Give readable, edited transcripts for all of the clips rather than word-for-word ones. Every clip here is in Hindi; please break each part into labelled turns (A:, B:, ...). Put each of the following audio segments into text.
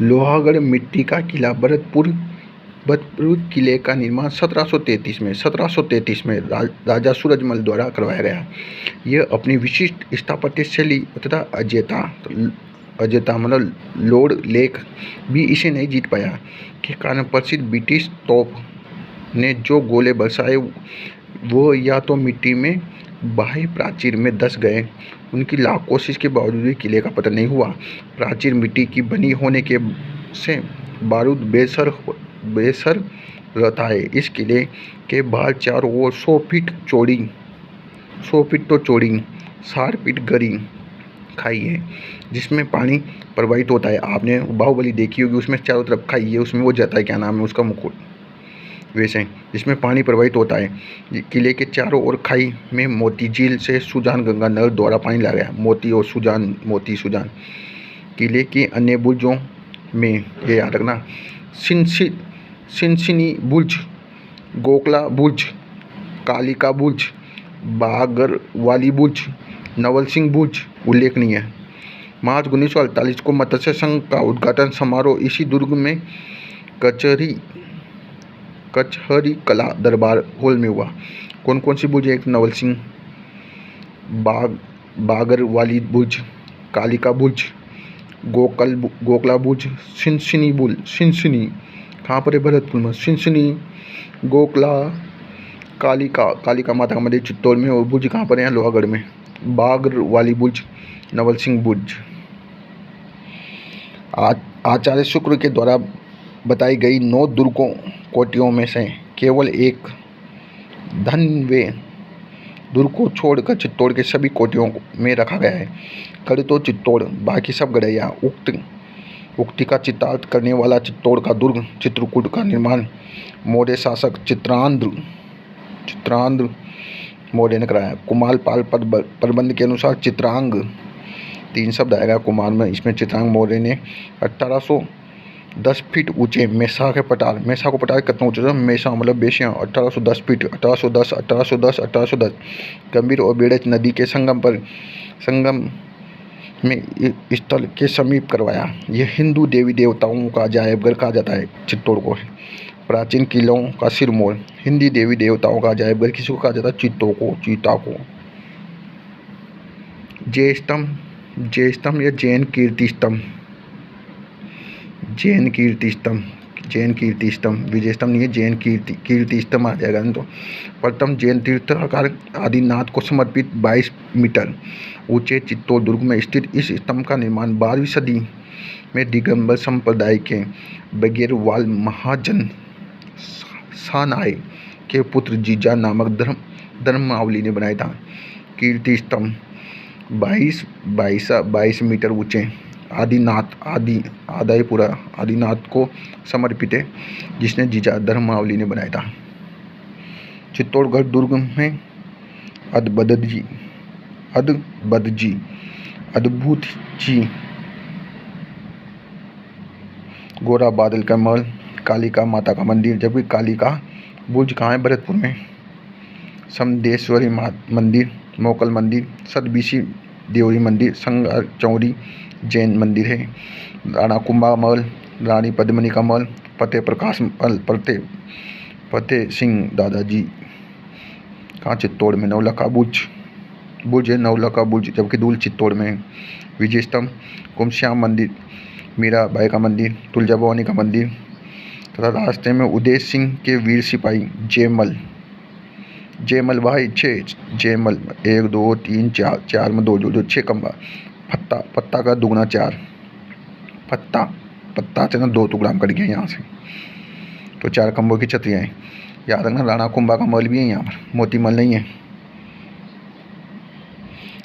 A: लोहागढ़ मिट्टी का किला भरतपुर किले का निर्माण 1733 में राजा सूरजमल द्वारा करवाया गया। यह अपनी विशिष्ट स्थापत्य शैली तथा अजंता मतलब लॉर्ड लेक भी इसे नहीं जीत पाया के कारण प्रसिद्ध ब्रिटिश तोप ने जो गोले बरसाए वो या तो मिट्टी में बाह्य प्राचीर में धंस गए। उनकी लाख कोशिश के बावजूद भी किले का पतन नहीं हुआ। प्राचीर मिट्टी की बनी होने के से बारूद बेसर रहता है। इस किले के बाहर चारों ओर 100 फीट तो चौड़ी 60 फीट गहरी खाई है जिसमें पानी प्रवाहित होता है। आपने बाहुबली देखी होगी, उसमें चारों तरफ खाई है, उसमें वो जाता है, क्या नाम है उसका, मुकुट, वैसे जिसमें पानी प्रवाहित होता है। किले के चारों ओर खाई में मोती झील से सुजान गंगा नहर द्वारा पानी लाया गया। मोती सुजान। किले के अन्य बुर्जों में ये याद रखना, सिनसिनी बुर्ज, गोकला बुर्ज, कालिका बुर्ज, बागरवाली बुर्ज, नवल सिंह बुर्ज उल्लेखनीय है। मार्च 1948 को मत्स्य संघ का उद्घाटन समारोह इसी दुर्ग में कचहरी कला दरबार हॉल में हुआ। कौन कौन सी बुर्ज? एक नवल सिंह, बागरवाली बुर्ज, कालिका बुर्ज, गोकला बुर्ज, सिनसिनी कहाँ पर है? भरतपुर में। सिनसिनी, गोकला, कालिका माता का मंदिर चित्तौड़ में, और बुर्ज कहाँ पर है? लोहागढ़ में। बागरवाली बुर्ज, नवल सिंह बुर्ज। आचार्य शुक्र के द्वारा बताई गई 9 कोटियों में से केवल एक धनवे दुर्ग को छोड़कर चित्तौड़ के सभी कोटियों में रखा गया है। गढ़ तो चित्तौड़, बाकी सब गढ़ैया। उक्ति का चित्तार्थ करने वाला चित्तौड़ का दुर्ग चित्रकूट का निर्माण मौर्य शासक चित्रांध्र मौर्य ने कराया। कुमार पाल प्रबंध के अनुसार चित्रांग 3 शब्द आएगा कुमार में, इसमें चित्रांग मौर्य ने 1810 फीट ऊंचे मेसा को पटार कितना ऊंचा? मेसा मतलब बेसियाँ 1810 फीट, 1810 गंभीर और बेड़च नदी के संगम में स्थल के समीप करवाया। यह हिंदू देवी देवताओं का अजायबघर कहा जाता है चित्तौड़ को। प्राचीन किलों का सिरमौर। हिंदी देवी देवताओं का अजायबघर किसी को कहा जाता है? चीता को। जय स्तंभ या जैन कीर्ति स्तंभ, विजय स्तंभ नहीं है, जैन कीर्ति स्तंभ आ जाएगा। तो प्रथम जैन तीर्थंकर आदिनाथ को समर्पित 22 मीटर ऊंचे चित्तौड़ दुर्ग में स्थित इस स्तंभ का निर्माण 12वीं सदी में दिगंबर संप्रदाय के बगेरवाल महाजन सानाई के पुत्र जीजा नामक धर्मावली ने बनाया था। कीर्ति स्तंभ 22 मीटर ऊंचे आदिनाथ को समर्पित है, जिसने जीजा धर्मावली ने बनाया था। चित्तौड़गढ़ दुर्ग में अद्भुत जी, गोरा बादल का महल, कालिका माता का मंदिर। जबकि कालिका बुर्ज कहाँ है? भरतपुर में। समदेश्वरी मंदिर, मोकल मंदिर, सतबिसी देवरी मंदिर, संगार चौरी जैन मंदिर है। राणा कुंभा महल, रानी पद्मिनी का महल, फतेह प्रकाश महल, फतेह सिंह दादाजी कहाँ? चित्तौड़ में। नवलखा बुर्ज है, नवलखा बुर्ज, जबकि दूल चित्तौड़ में है। विजय स्तंभ, कुमश्याम मंदिर, मीराबाई का मंदिर, तुलजा भवानी का मंदिर तथा रास्ते में उदय सिंह के वीर सिपाही जयमल भाई 6 जयमल 1 2 3 4 में 2 जो 6 खंबा। पत्ता का दुगना 4 पत्ता से ना 2 टुकड़ा हम कट गए यहाँ से, तो 4 खंभों की छतरियाँ हैं। याद रखना, राणा कुंभा का महल भी है यहाँ पर, मोती महल नहीं है।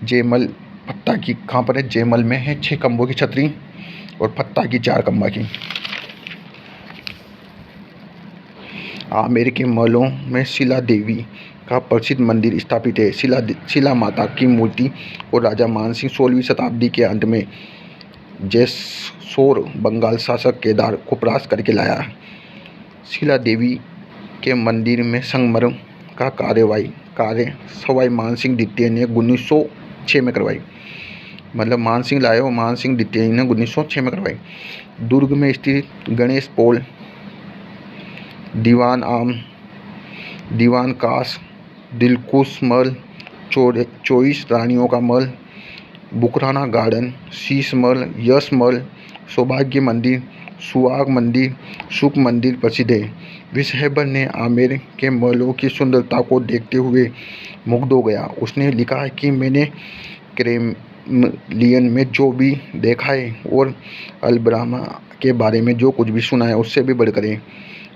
A: जयमल पत्ता की कहाँ पर है? जयमल में है 6 खंभों की छतरी और पत्ता की 4 खंभा की। आमेर के महलों में शिला देवी का प्रसिद्ध मंदिर स्थापित है। शिला माता की मूर्ति और राजा मानसिंह 16वीं शताब्दी के अंत में जैसोर बंगाल शासक केदार को परास्त करके लाया। शिला देवी के मंदिर में संगमरमर का कार्य सवाई मानसिंह द्वितीय ने 1906 में करवाई। मतलब मानसिंह लाए और मानसिंह द्वितीय ने 1906 में करवाई। दुर्ग में स्थित गणेश पोल, दीवान आम, दीवान कास, दिलकुश महल, 24 रानियों का महल, बुकराना गार्डन, शीश महल, यश महल, सौभाग्य मंदिर, सुहाग मंदिर, सुख मंदिर प्रसिद्ध है। विशहेबर ने आमेर के महलों की सुंदरता को देखते हुए मुग्ध हो गया। उसने लिखा है कि मैंने क्रेमलिन में जो भी देखा है और अलब्रामा के बारे में जो कुछ भी सुना है उससे भी बढ़कर है।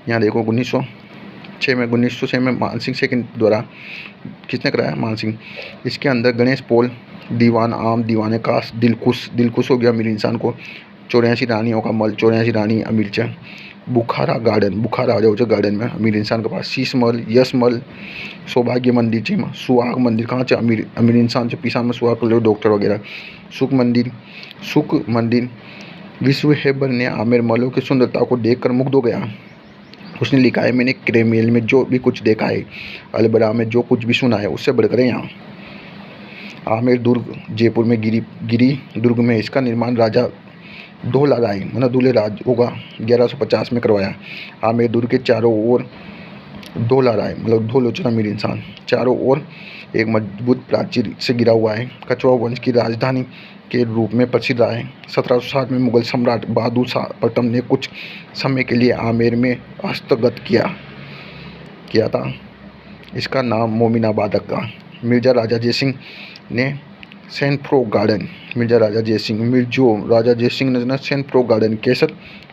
A: यहाँ देखो 1906 में मानसिंह सेकंड द्वारा किसने कराया? मानसिंह। इसके अंदर गणेश पोल, दीवान आम, दीवान कास, दिलकुश हो गया अमीर इंसान को, 84 रानियों का महल, 84 रानी अमीर च, बुखारा गार्डन, बुखारा जो गार्डन में अमीर इंसान के पास, शीश महल, यश महल, सौभाग्य मंदिर चे, सुहाग मंदिर कहाँ चे? अमीर इंसान से पीछा में सुहाग कर डॉक्टर वगैरह, सुख मंदिर। विश्व हेबर ने आमेर महलों की सुंदरता को देखकर मुग्ध हो गया। उसने लिखा है मैंने क्रेमेल में जो भी कुछ देखा है, अलबरा में जो कुछ भी सुना है उससे बढ़कर है। यहाँ आमेर दुर्ग जयपुर में गिरी दुर्ग में इसका निर्माण राजा धौला राय मतलब दूल्हे राज होगा 1150 में करवाया। आमेर दुर्ग के चारों ओर धौला राय मतलब धौलोचन अमीर इंसान चारों ओर एक मजबूत प्राचीर से गिरा हुआ है। कछवा वंश की राजधानी के रूप में प्रसिद्ध रहा है। 1760 में मुगल सम्राट बहादुर शाह प्रथम ने कुछ समय के लिए आमेर में हस्तगत किया था। इसका नाम मोमिनाबाद रखा। मिर्जा राजा जयसिंह ने सेंट फ्रोग गार्डन, राजा जयसिंह ने सेंट फ्रोग गार्डन केसर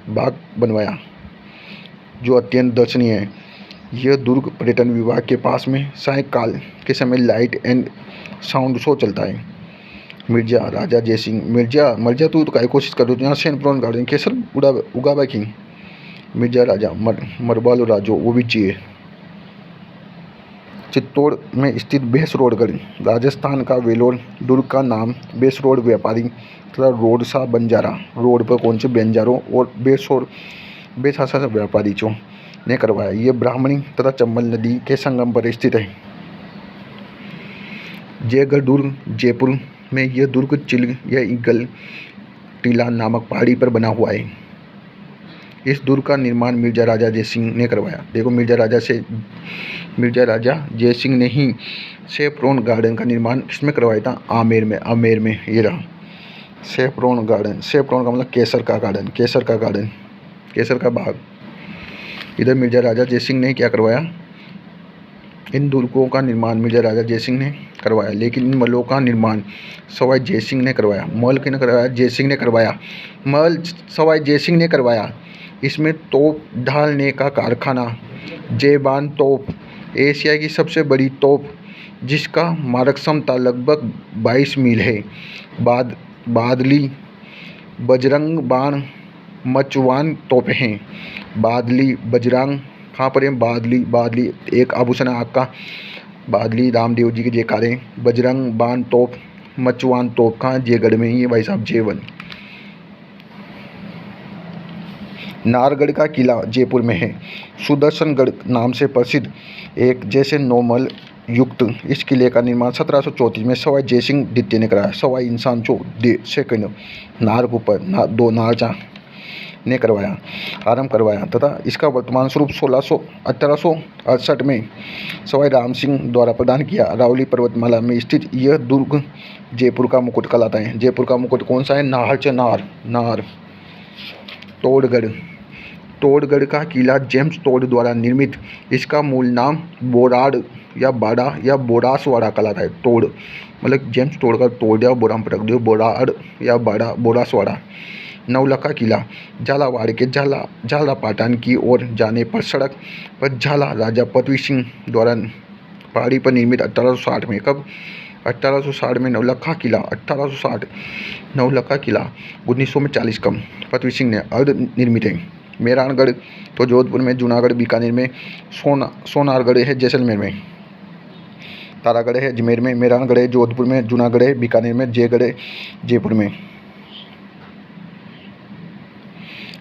A: बाग बनवाया जो अत्यंत दर्शनीय है। यह दुर्ग पर्यटन विभाग के पास में सायंकाल के समय लाइट एंड साउंड शो चलता है। मिर्जा राजा जयसिंह मिर्जा तू तो काय कोशिश कर रही हो यहाँ सेंट फ्रोग गार्डन केसर उगावा की। मिर्जा राजा मरबालो राजो वो भी चाहिए। चित्तौड़ में स्थित बेसरोडगढ़, राजस्थान का वेलोर दुर्ग का नाम बेसरोड व्यापारी तथा रोडसा बंजारा रोड पर कौन से बंजारों और बेसासा व्यापारी चो ने करवाया। ये ब्राह्मणी तथा चंबल नदी के संगम पर स्थित है। जयगढ़ दुर्ग जयपुर में यह दुर्ग चिल या ईगल टीला नामक पहाड़ी पर बना हुआ है। इस दुर्ग का निर्माण मिर्जा राजा जयसिंह ने करवाया। देखो मिर्जा राजा जयसिंह ने ही सेफ्रॉन गार्डन का निर्माण किसमें करवाया था? आमेर में ये रहा सेफ्रॉन गार्डन। सेफ्रॉन का मतलब केसर का बाग। इधर मिर्जा राजा जयसिंह ने क्या करवाया? इन दुर्गों का निर्माण मिर्जा राजा जयसिंह ने करवाया, लेकिन इन महलों का निर्माण सवाई जयसिंह ने करवाया। महल किसने करवाया? जयसिंह ने करवाया। महल सवाई जयसिंह ने करवाया। इसमें तोप ढालने का कारखाना जयबान तोप, एशिया की सबसे बड़ी तोप जिसका मारक क्षमता लगभग 22 मील है, बादली, बजरंग बाण, मचवान तोपें हैं। बादली बजरंग कहाँ पर है? बादली एक आभूषण है आग का, बादली रामदेव जी के जयकार है। बजरंग बाण तोप, मचवान तोप कहाँ? जयगढ़ में ही है भाई साहब, J1। नाहरगढ़ का किला जयपुर में है। सुदर्शनगढ़ नाम से प्रसिद्ध एक जैसे 9 महल युक्त इस किले का निर्माण 1734 में सवाई जयसिंह द्वितीय ने कराया। सवाई इंसान चो सेकंड नाहर के ऊपर 2 नाहरचा ने आरंभ करवाया तथा इसका वर्तमान स्वरूप 1868 में सवाई राम सिंह द्वारा प्रदान किया। अरावली पर्वतमाला में स्थित यह दुर्ग जयपुर का मुकुट कहलाता है। जयपुर का मुकुट कौन सा है? नाहर। तोड़गढ़ का किला जेम्स तोड़ द्वारा निर्मित। इसका मूल नाम बोराड़ या बाड़ा या बोरासवाड़ा कहलाता है। तोड़ मतलब जेम्स तोड़ का तोड़ या बोरा में पटक दियो, बोराड़ या बाड़ा बोरासवाड़ा। नवलखा किला झालावाड़ के झालापाटन की ओर जाने पर सड़क पर झाला राजा पृथ्वी सिंह द्वारा पहाड़ी पर निर्मित 1860 में। कब? 1860 में नवलखा किला 1860। नवलखा किला 1940 कम पृथ्वी सिंह ने अर्ध निर्मित है। मेहरानगढ़ तो जोधपुर में, जूनागढ़ बीकानेर में, सोनारगढ़ है जैसलमेर में, तारागढ़ है अजमेर में, मेहरानगढ़ है जोधपुर में, जूनागढ़ है बीकानेर में, जयगढ़ है जयपुर में।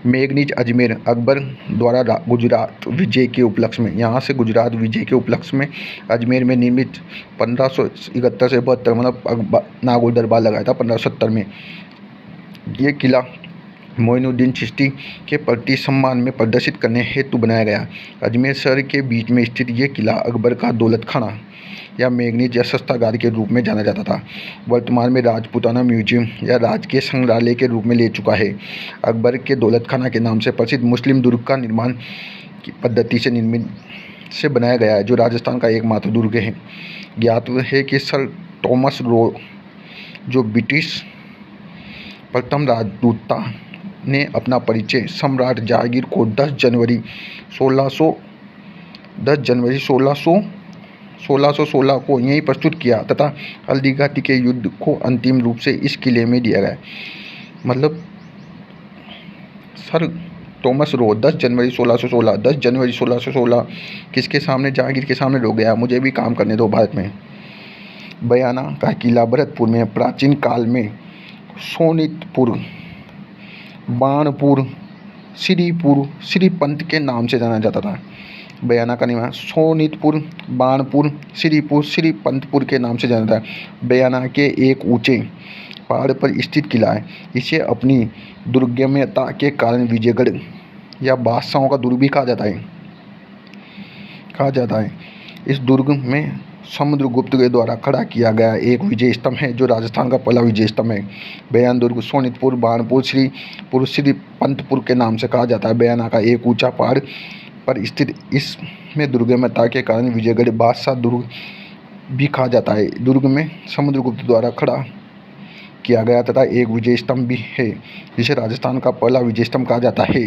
A: मेगनीज अजमेर अकबर द्वारा गुजरात विजय के उपलक्ष्य में, यहाँ से गुजरात विजय के उपलक्ष्य में अजमेर में निर्मित 1571 से 72, मतलब नागौर दरबार लगाया था 1570 में। ये किला मोइनुद्दीन चिश्ती के प्रति सम्मान में प्रदर्शित करने हेतु बनाया गया। अजमेर शहर के बीच में स्थित ये किला अकबर का दौलत खाना या मेगनीज या शस्त्रागार के रूप में जाना जाता था। वर्तमान में राजपूताना म्यूजियम या राजकीय संग्रहालय के रूप में ले चुका है। अकबर के दौलत खाना के नाम से प्रसिद्ध मुस्लिम दुर्ग का निर्माण की पद्धति से बनाया गया है, जो राजस्थान का एकमात्र दुर्ग है। ज्ञात है कि सर थॉमस रो, जो ब्रिटिश प्रथम राजदूत ने अपना परिचय सम्राट जहांगीर को 10 जनवरी 1616 को यहीं प्रस्तुत किया तथा हल्दीघाटी के युद्ध को अंतिम रूप से इस किले में दिया गया। मतलब सर थॉमस रो 10 जनवरी 1616 किसके सामने? जहांगीर के सामने रो गया, मुझे भी काम करने दो भारत में। बयाना का किला भरतपुर में प्राचीन काल में सोनितपुर, बाणपुर, श्रीपुर, श्रीपंत के नाम से जाना जाता था। बयाना का निवास सोनितपुर, बाणपुर, श्रीपुर, श्रीपंतपुर के नाम से जाना था। बयाना के एक ऊंचे पहाड़ पर स्थित किला है। इसे अपनी दुर्गम्यता के कारण विजयगढ़ या बादशाहों का दुर्ग भी कहा जाता है। इस दुर्ग में समुद्रगुप्त के द्वारा खड़ा किया गया एक विजय स्तंभ है, जो राजस्थान का पहला विजय स्तंभ है। बयान दुर्ग सोनितपुर, बाणपुर, श्रीपुर, श्रीपंतपुर के नाम से कहा जाता है। बयाना का एक ऊंचा पहाड़ पर स्थित इसमें दुर्गम्यता के कारण विजयगढ़ बादशाह दुर्ग भी कहा जाता है। दुर्ग में समुद्रगुप्त द्वारा खड़ा किया गया तथा एक विजय स्तंभ भी है, जिसे राजस्थान का पहला विजय स्तंभ कहा जाता है।